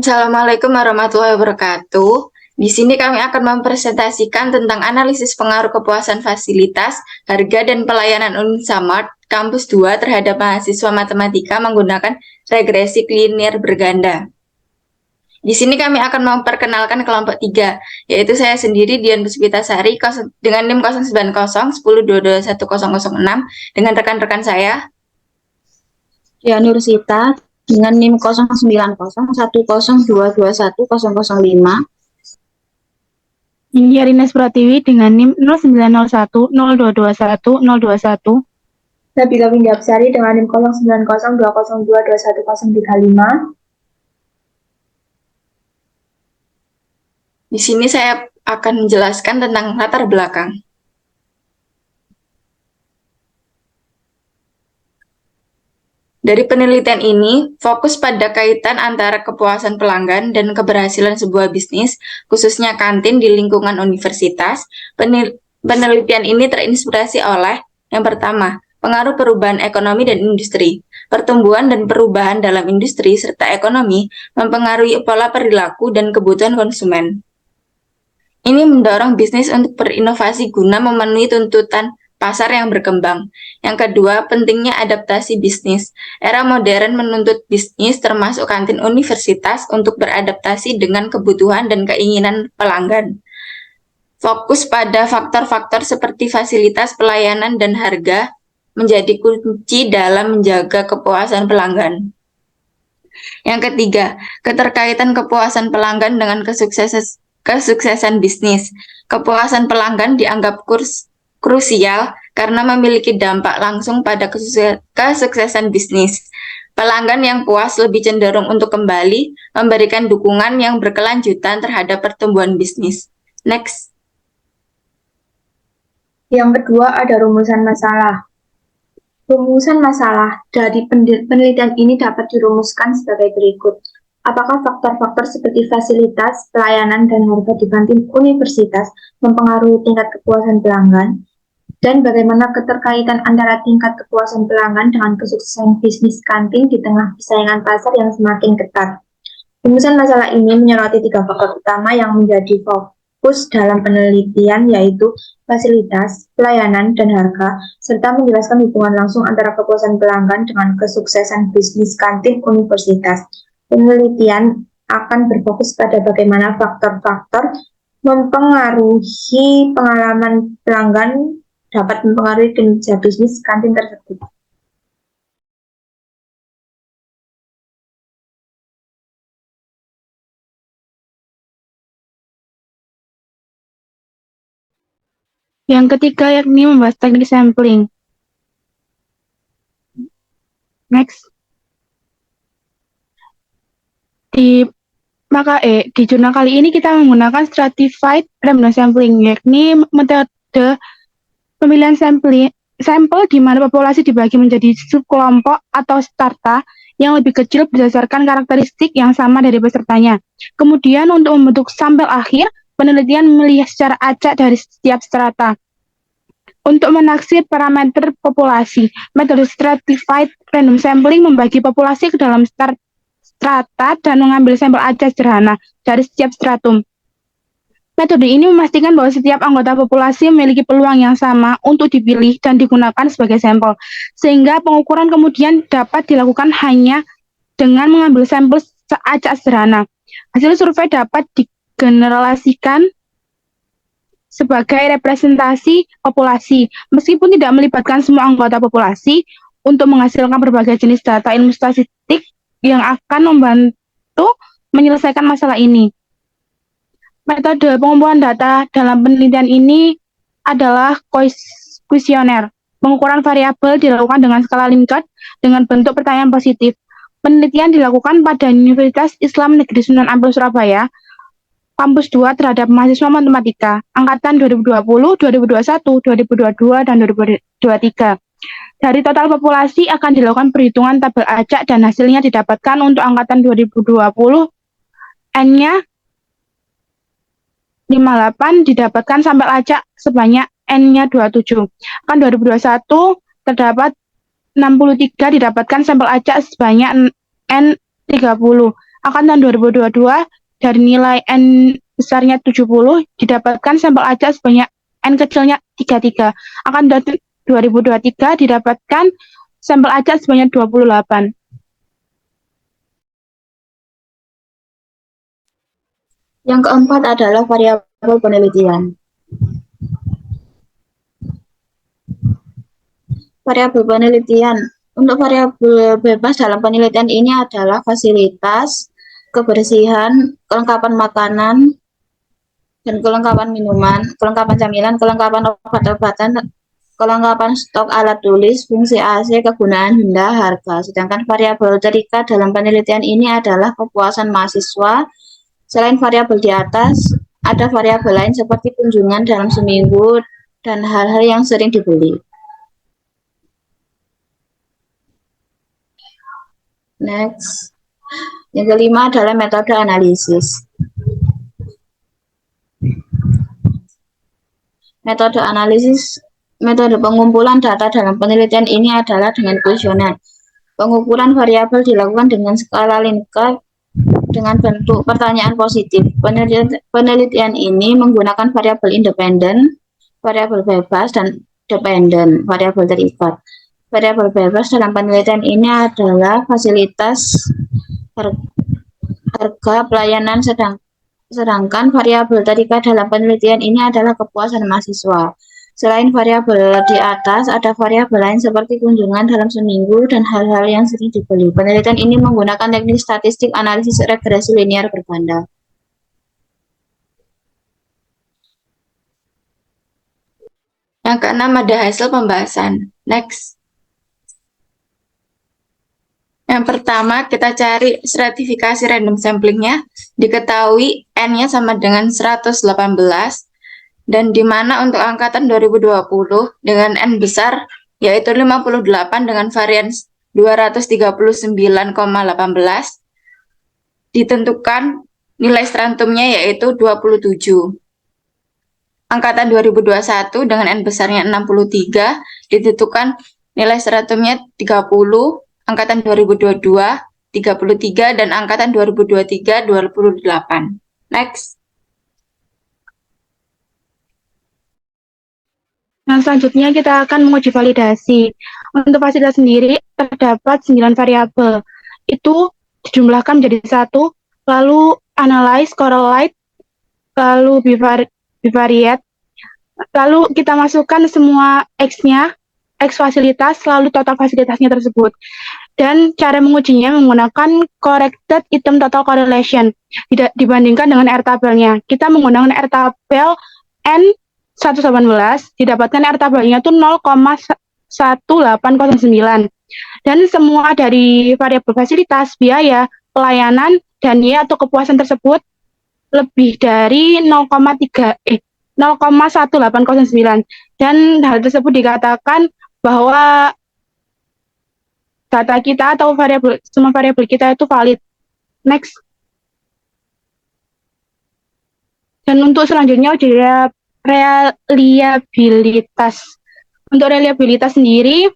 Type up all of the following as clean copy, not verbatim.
Assalamualaikum warahmatullahi wabarakatuh. Di sini kami akan mempresentasikan tentang analisis pengaruh kepuasan fasilitas, harga, dan pelayanan Unsamart Kampus 2 terhadap mahasiswa matematika menggunakan regresi linear berganda. Di sini kami akan memperkenalkan kelompok 3, yaitu saya sendiri Dian Puspitasari dengan NIM 090 1022210006 dengan rekan-rekan saya. Ya, Nursita dengan NIM 09010221005. India Rines Pratiwi dengan NIM 090102210021. Nabila Windiapsari dengan NIM 090202210035. Di sini saya akan menjelaskan tentang latar belakang. Dari penelitian ini, fokus pada kaitan antara kepuasan pelanggan dan keberhasilan sebuah bisnis, khususnya kantin di lingkungan universitas. Penelitian ini terinspirasi oleh, yang pertama, pengaruh perubahan ekonomi dan industri. Pertumbuhan dan perubahan dalam industri serta ekonomi mempengaruhi pola perilaku dan kebutuhan konsumen. Ini mendorong bisnis untuk berinovasi guna memenuhi tuntutan pasar yang berkembang. Yang kedua, pentingnya adaptasi bisnis. Era modern menuntut bisnis termasuk kantin universitas untuk beradaptasi dengan kebutuhan dan keinginan pelanggan. Fokus pada faktor-faktor seperti fasilitas, pelayanan, dan harga menjadi kunci dalam menjaga kepuasan pelanggan. Yang ketiga, keterkaitan kepuasan pelanggan dengan kesuksesan bisnis. Kepuasan pelanggan dianggap krusial karena memiliki dampak langsung pada kesuksesan bisnis. Pelanggan yang puas lebih cenderung untuk kembali memberikan dukungan yang berkelanjutan terhadap pertumbuhan bisnis. Next. Yang kedua ada rumusan masalah. Rumusan masalah dari penelitian ini dapat dirumuskan sebagai berikut. Apakah faktor-faktor seperti fasilitas, pelayanan, dan harga di kantin universitas mempengaruhi tingkat kepuasan pelanggan? Dan bagaimana keterkaitan antara tingkat kepuasan pelanggan dengan kesuksesan bisnis kantin di tengah persaingan pasar yang semakin ketat? Rumusan masalah ini menyoroti 3 faktor utama yang menjadi fokus dalam penelitian, yaitu fasilitas, pelayanan, dan harga, serta menjelaskan hubungan langsung antara kepuasan pelanggan dengan kesuksesan bisnis kantin universitas. Penelitian akan berfokus pada bagaimana faktor-faktor mempengaruhi pengalaman pelanggan dapat mempengaruhi kinerja bisnis kantin tersebut. Yang ketiga yakni membahas teknik sampling. Next. Di jurnal kali ini kita menggunakan stratified random sampling, yakni metode pemilihan sampel di mana populasi dibagi menjadi subkelompok atau strata yang lebih kecil berdasarkan karakteristik yang sama dari pesertanya. Kemudian untuk membentuk sampel akhir, penelitian melihat secara acak dari setiap strata. Untuk menaksir parameter populasi, metode stratified random sampling membagi populasi ke dalam strata dan mengambil sampel acak sederhana dari setiap stratum. Metode ini memastikan bahwa setiap anggota populasi memiliki peluang yang sama untuk dipilih dan digunakan sebagai sampel, sehingga pengukuran kemudian dapat dilakukan hanya dengan mengambil sampel acak sederhana. Hasil survei dapat digeneralisasikan sebagai representasi populasi, meskipun tidak melibatkan semua anggota populasi, untuk menghasilkan berbagai jenis data ilmu statistik yang akan membantu menyelesaikan masalah ini. Metode pengumpulan data dalam penelitian ini adalah kuesioner. Pengukuran variabel dilakukan dengan skala Likert dengan bentuk pertanyaan positif. Penelitian dilakukan pada Universitas Islam Negeri Sunan Ampel Surabaya, Kampus 2 terhadap mahasiswa matematika angkatan 2020, 2021, 2022, dan 2023. Dari total populasi akan dilakukan perhitungan tabel acak dan hasilnya didapatkan untuk angkatan 2020 N-nya 58 didapatkan sampel acak sebanyak N-nya 27. Akan 2021 terdapat 63 didapatkan sampel acak sebanyak N 30. Angkatan 2022 dari nilai N besarnya 70 didapatkan sampel acak sebanyak N kecilnya 33. Angkatan 2023 didapatkan sampel acak sebanyak 28. Yang keempat adalah variabel penelitian. Variabel penelitian. Untuk variabel bebas dalam penelitian ini adalah fasilitas, kebersihan, kelengkapan makanan, dan kelengkapan minuman, kelengkapan camilan, kelengkapan obat-obatan, kelengkapan stok alat tulis, fungsi AC, kegunaan benda, harga. Sedangkan variabel terikat dalam penelitian ini adalah kepuasan mahasiswa. Selain variabel di atas, ada variabel lain seperti kunjungan dalam seminggu dan hal-hal yang sering dibeli. Next. Yang kelima adalah metode analisis. Metode pengumpulan data dalam penelitian ini adalah dengan kuesioner. Pengumpulan variabel dilakukan dengan skala Likert dengan bentuk pertanyaan positif. Penelitian ini menggunakan variabel independen, variabel bebas, dan dependen, variabel terikat. Variabel bebas dalam penelitian ini adalah fasilitas, harga, pelayanan, sedangkan variabel terikat dalam penelitian ini adalah kepuasan mahasiswa. Selain variabel di atas, ada variabel lain seperti kunjungan dalam seminggu dan hal-hal yang sering dibeli. Penelitian ini menggunakan teknik statistik analisis regresi linear berganda. Yang keenam ada hasil pembahasan. Next. Yang pertama, kita cari stratifikasi random samplingnya. Diketahui N-nya sama dengan 118, dan di mana untuk angkatan 2020 dengan N besar, yaitu 58 dengan varian 239,18, ditentukan nilai strantumnya yaitu 27. Angkatan 2021 dengan N besarnya 63, ditentukan nilai stratumnya 30, angkatan 2022, 33, dan angkatan 2023, 28. Next. Nah, selanjutnya kita akan menguji validasi. Untuk fasilitas sendiri terdapat 9 variabel. Itu dijumlahkan menjadi 1, lalu analyze, correlate, lalu bivariate, lalu kita masukkan semua X-nya, X fasilitas, lalu total fasilitasnya tersebut. Dan cara mengujinya menggunakan corrected item total correlation dibandingkan dengan R tabelnya. Kita menggunakan R tabel N 118, didapatkan R tabelnya itu 0,1809. Dan semua dari variabel fasilitas, biaya, pelayanan, dan Y atau kepuasan tersebut lebih dari 0,1809. Dan hal tersebut dikatakan bahwa data kita atau semua variabel kita itu valid. Next. Dan untuk selanjutnya uji reliabilitas. Untuk reliabilitas sendiri,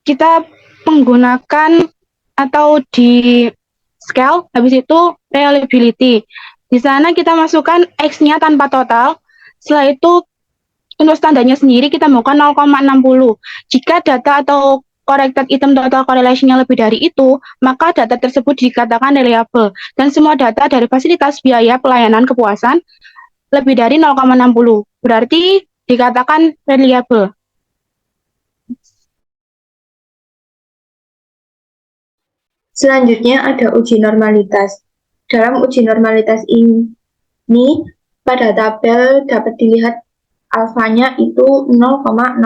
kita menggunakan atau di scale, habis itu reliability. Di sana kita masukkan X-nya tanpa total. Setelah itu, untuk standarnya sendiri kita melakukan 0,60. Jika data atau corrected item total correlation-nya lebih dari itu, maka data tersebut dikatakan reliable. Dan semua data dari fasilitas, biaya, pelayanan, kepuasan lebih dari 0,60. Berarti dikatakan reliable. Selanjutnya ada uji normalitas. Dalam uji normalitas ini, pada tabel dapat dilihat alfanya itu 0,05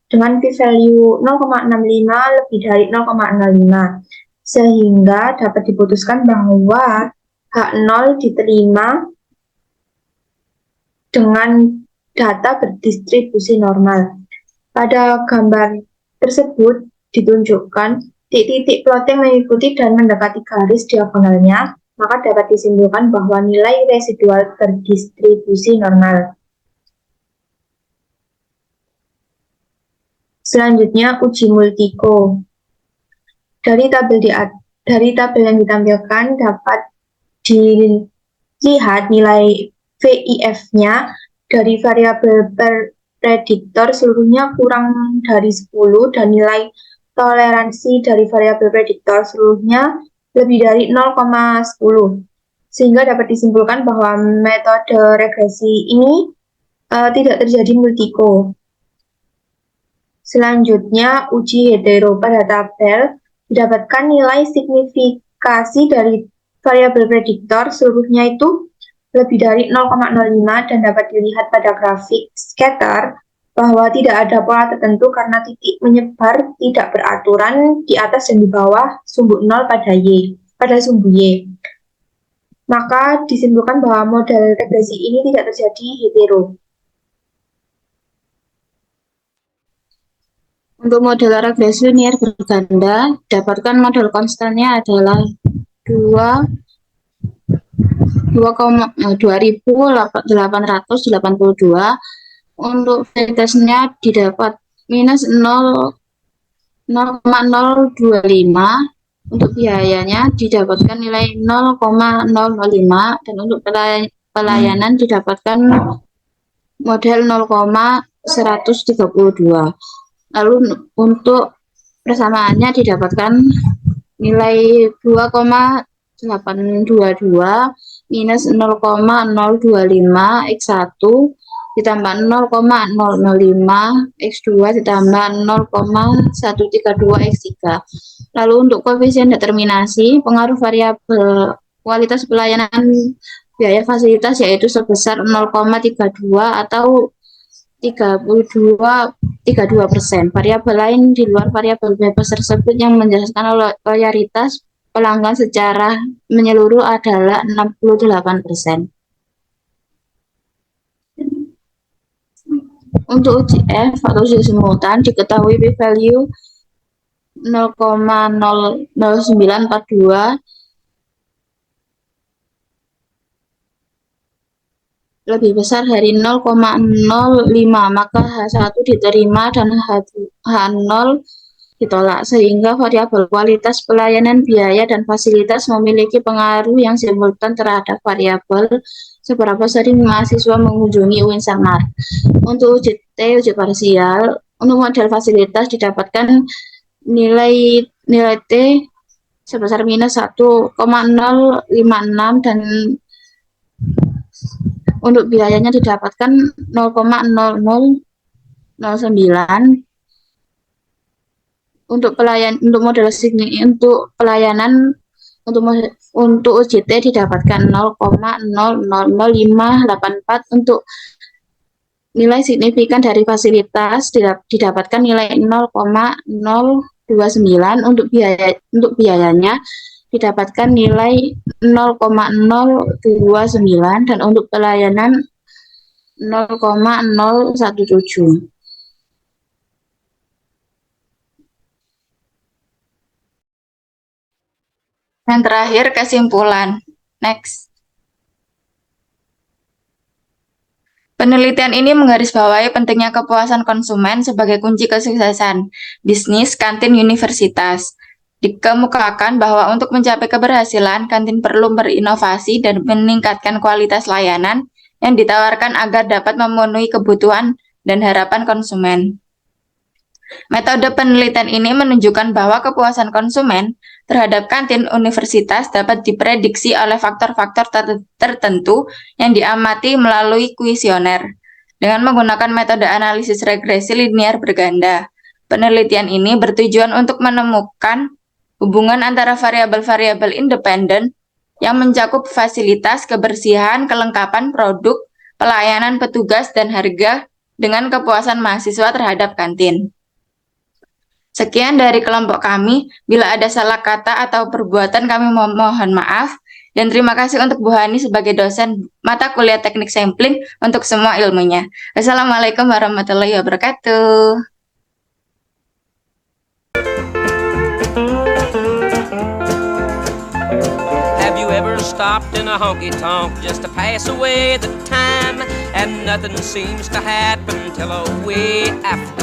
dengan p-value 0,65 lebih dari 0,05. Sehingga dapat diputuskan bahwa H0 diterima dengan data berdistribusi normal. Pada gambar tersebut ditunjukkan titik-titik plotting mengikuti dan mendekati garis diagonalnya, maka dapat disimpulkan bahwa nilai residual berdistribusi normal. Selanjutnya, uji multiko. Dari tabel Dari tabel yang ditampilkan dapat dilihat nilai VIF-nya dari variabel prediktor seluruhnya kurang dari 10 dan nilai toleransi dari variabel prediktor seluruhnya lebih dari 0,10. Sehingga dapat disimpulkan bahwa metode regresi ini tidak terjadi multiko. Selanjutnya, uji hetero pada tabel didapatkan nilai signifikasi dari variabel prediktor seluruhnya itu lebih dari 0,05 dan dapat dilihat pada grafik scatter bahwa tidak ada pola tertentu karena titik menyebar tidak beraturan di atas dan di bawah sumbu 0 pada sumbu Y. Maka disimpulkan bahwa model regresi ini tidak terjadi hetero. Untuk model regresi linear berganda, dapatkan model konstannya adalah 2.882. Untuk varietasnya didapat minus 0,025. Untuk biayanya didapatkan nilai 0,005 dan untuk pelayanan didapatkan model 0,132. Lalu untuk persamaannya didapatkan nilai 2,822 minus 0,025 X1 ditambah 0,005 X2 ditambah 0,132 X3. Lalu untuk koefisien determinasi pengaruh variabel kualitas pelayanan biaya fasilitas yaitu sebesar 0,32 atau 32%. Variabel lain di luar variabel bebas tersebut yang menjelaskan loyalitas pelanggan secara menyeluruh adalah 68%. Untuk uji F atau uji simultan diketahui p-value 0,00942 lebih besar dari 0,05, maka H1 diterima dan H0 ditolak, sehingga variabel kualitas pelayanan biaya dan fasilitas memiliki pengaruh yang simultan terhadap variabel seberapa sering mahasiswa mengunjungi UIN Samar. Untuk uji T, uji parsial, untuk model fasilitas didapatkan nilai T sebesar minus 1,056 dan untuk biayanya didapatkan 0,0009. Untuk model untuk pelayanan untuk uji T didapatkan 0,00584. Untuk nilai signifikan dari fasilitas didapatkan nilai 0,029. Untuk biayanya didapatkan nilai 0,029 dan untuk pelayanan 0,017. Dan terakhir kesimpulan. Next. Penelitian ini menggarisbawahi pentingnya kepuasan konsumen sebagai kunci kesuksesan bisnis kantin universitas. Dikemukakan bahwa untuk mencapai keberhasilan, kantin perlu berinovasi dan meningkatkan kualitas layanan yang ditawarkan agar dapat memenuhi kebutuhan dan harapan konsumen. Metode penelitian ini menunjukkan bahwa kepuasan konsumen terhadap kantin universitas dapat diprediksi oleh faktor-faktor tertentu yang diamati melalui kuesioner. Dengan menggunakan metode analisis regresi linear berganda, penelitian ini bertujuan untuk menemukan hubungan antara variabel-variabel independen yang mencakup fasilitas, kebersihan, kelengkapan produk, pelayanan petugas, dan harga dengan kepuasan mahasiswa terhadap kantin. Sekian dari kelompok kami. Bila ada salah kata atau perbuatan kami mohon maaf. Dan terima kasih untuk Bu Hani sebagai dosen mata kuliah teknik sampling untuk semua ilmunya. Wassalamualaikum warahmatullahi wabarakatuh. Have you ever stopped in a honky-tonk just to pass away the time, and nothing seems to happen till a way after?